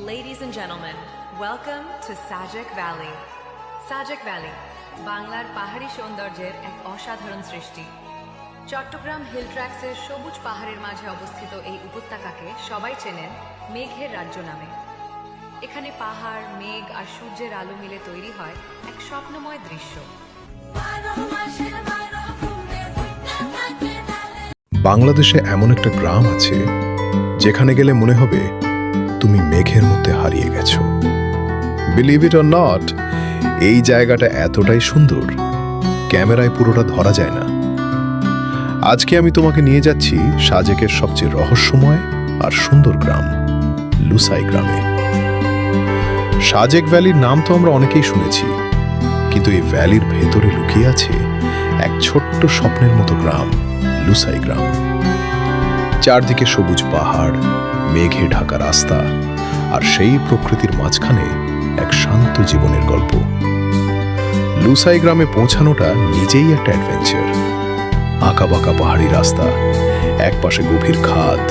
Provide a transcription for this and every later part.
Ladies and gentlemen, welcome to Sajak Valley. Sajak Valley, বাংলার পাহাড়ি সৌন্দর্যের এক অসাধারণ সৃষ্টি। চট্টগ্রাম হিল ট্র্যাক্সের সবুজ পাহাড়ের মাঝে অবস্থিত এই উপত্যকাকে সবাই চেনেন মেঘের রাজ্য নামে। এখানে পাহাড়, মেঘ আর সূর্যের আলো মিলে তৈরি হয় এক স্বপ্নময় দৃশ্য। বাংলাদেশে এমন একটা গ্রাম আছে যেখানে গেলে মনে হবে তুমি মেঘের মধ্যে হারিয়ে গেছো। বিলিভ ইট অর নট, এই জায়গাটা এতটাই সুন্দর, ক্যামেরায় পুরোটা ধরা যায় না। আজকে আমি তোমাকে নিয়ে যাচ্ছি সাজেকের সবচেয়ে রহস্যময় আর সুন্দর গ্রাম, লুসাই গ্রামে। সাজেক ভ্যালির নাম তো আমরা অনেকেই শুনেছি, কিন্তু এই ভ্যালির ভেতরে লুকিয়ে আছে এক ছোট্ট স্বপ্নের মতো গ্রাম, লুসাই গ্রাম। চারদিকে সবুজ পাহাড়, মেঘে ঢাকা রাস্তা, আর সেই প্রকৃতির মাঝখানে এক শান্ত জীবনের গল্প। লুসাই গ্রামে পৌঁছানোটা নিজেই একটা অ্যাডভেঞ্চার। আঁকাবাঁকা পাহাড়ি রাস্তা, এক পাশে গভীর খাদ,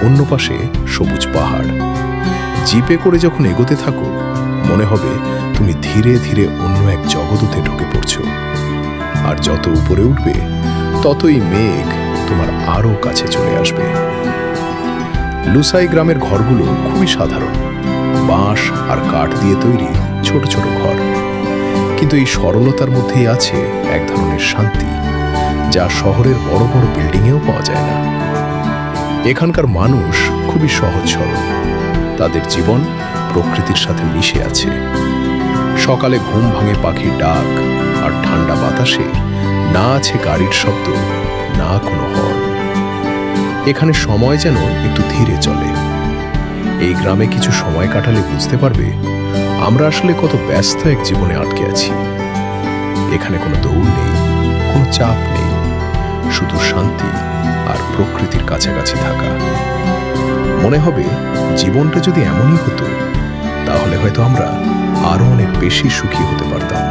অন্য পাশে সবুজ পাহাড়। জিপে করে যখন এগোতে থাকো মনে হবে তুমি ধীরে ধীরে অন্য এক জগতে ঢুকে পড়ছো। আর যত উপরে উঠবে ততই মেঘ তোমার আরো কাছে চলে আসবে। লুসাই গ্রামের ঘরগুলো খুবই সাধারণ, বাঁশ আর কাঠ দিয়ে তৈরি ছোট ছোট ঘর। কিন্তু এই সরলতার মধ্যেই আছে এক ধরনের শান্তি, যা শহরের বড় বড় বিল্ডিংয়েও পাওয়া যায় না। এখানকার মানুষ খুবই সহজ সরল, তাদের জীবন প্রকৃতির সাথে মিশে আছে। সকালে ঘুম ভাঙে পাখির ডাক, আর ঠান্ডা বাতাসে না আছে গাড়ির শব্দ, না কোনো হর্ন। এখানে সময় যেন একটু ধীরে চলে। এই গ্রামে কিছু সময় কাটালে বুঝতে পারবে আমরা আসলে কত ব্যস্ত এক জীবনে আটকে আছি। এখানে কোনো দৌড় নেই, কোনো চাপ নেই, শুধু শান্তি আর প্রকৃতির কাছাকাছি থাকা। মনে হবে জীবনটা যদি এমনই হতো তাহলে হয়তো আমরা আরো অনেক বেশি সুখী হতে পারতাম।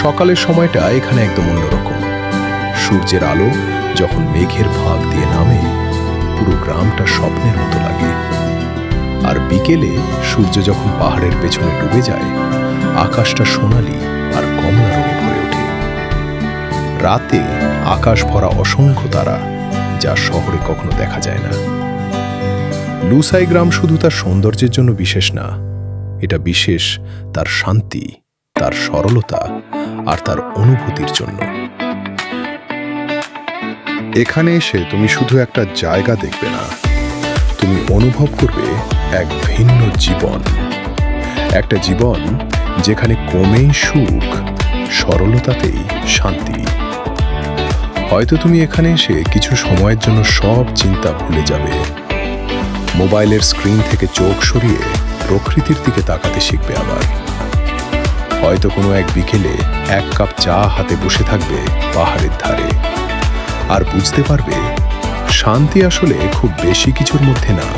সকালের সময়টা এখানে একদম অন্যরকম। সূর্যের আলো যখন মেঘের ফাঁক দিয়ে নামে পুরো গ্রামটা স্বপ্নের মতো লাগে। আর বিকেলে সূর্য যখন পাহাড়ের পেছনে ডুবে যায় আকাশটা সোনালি আর কমলা রঙে ভরে ওঠে। রাতে আকাশ ভরা অসংখ্য তারা, যা শহরে কখনো দেখা যায় না। লুসাই গ্রাম শুধু তার সৌন্দর্যের জন্য বিশেষ না, এটা বিশেষ তার শান্তি, তার সরলতা আর তার অনুভূতির জন্য। এখানে এসে তুমি শুধু একটা জায়গা দেখবে না, তুমি অনুভব করবে এক ভিন্ন জীবন। একটা জীবন যেখানে কমেই সুখ, সরলতাতেই শান্তি। হয়তো তুমি এখানে এসে কিছু সময়ের জন্য সব চিন্তা ভুলে যাবে। মোবাইলের স্ক্রিন থেকে চোখ সরিয়ে প্রকৃতির দিকে তাকাতে শিখবে। আবার হয়তো কোনো এক বিকেলে এক কাপ চা হাতে বসে থাকবে পাহাড়ের ধারে, আর বুঝতে পারবে শান্তি আসলে খুব বেশি কিছুর মধ্যে না,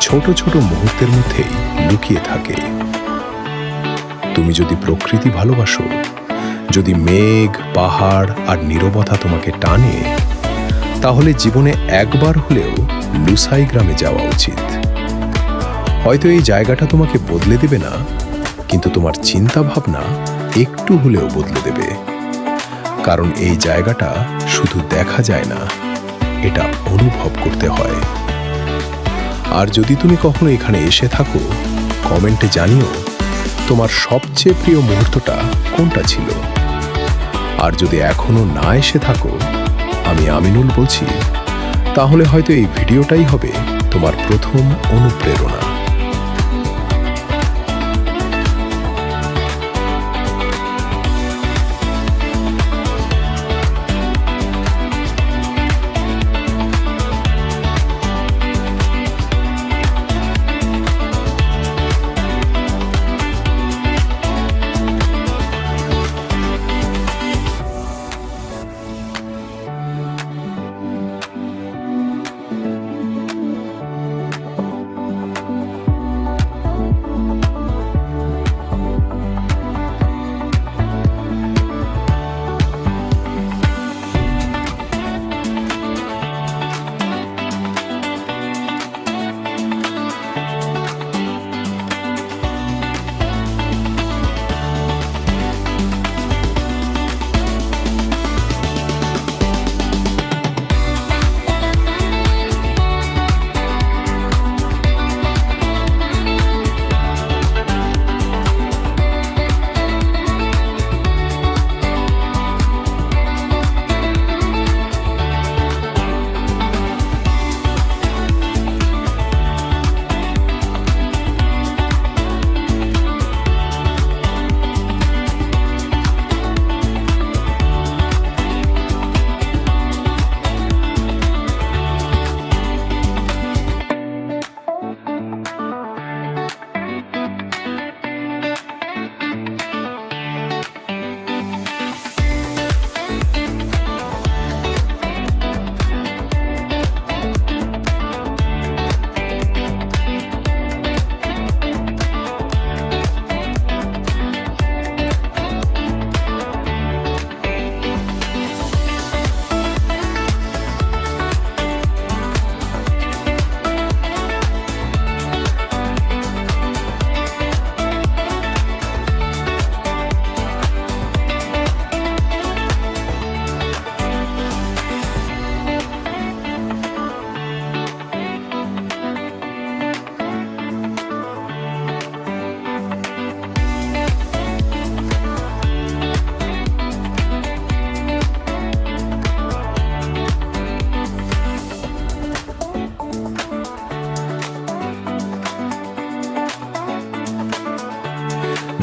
ছোট ছোট মুহূর্তের মধ্যেই লুকিয়ে থাকে। তুমি যদি প্রকৃতি ভালোবাসো, যদি মেঘ, পাহাড় আর নীরবতা তোমাকে টানে, তাহলে জীবনে একবার হলেও লুসাই গ্রামে যাওয়া উচিত। হয়তো এই জায়গাটা তোমাকে বদলে দেবে না, কিন্তু তোমার চিন্তা ভাবনা একটু হলেও বদলে দেবে। কারণ এই জায়গাটা শুধু দেখা যায় না, এটা অনুভব করতে হয়। আর যদি তুমি কখনো এখানে এসে থাকো, কমেন্টে জানিও তোমার সবচেয়ে প্রিয় মুহূর্তটা কোনটা ছিল। আর যদি এখনো না এসে থাকো, আমি আমিনুল বলছি, তাহলে হয়তো এই ভিডিওটাই হবে তোমার প্রথম অনুপ্রেরণা।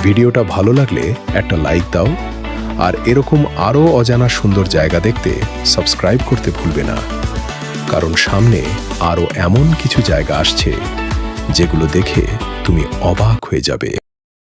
ভিডিওটা ভালো লাগলে একটা লাইক দাও, আর এরকম আরও অজানা সুন্দর জায়গা দেখতে সাবস্ক্রাইব করতে ভুলবে না, কারণ সামনে আরও এমন কিছু জায়গা আসছে যেগুলো দেখে তুমি অবাক হয়ে যাবে।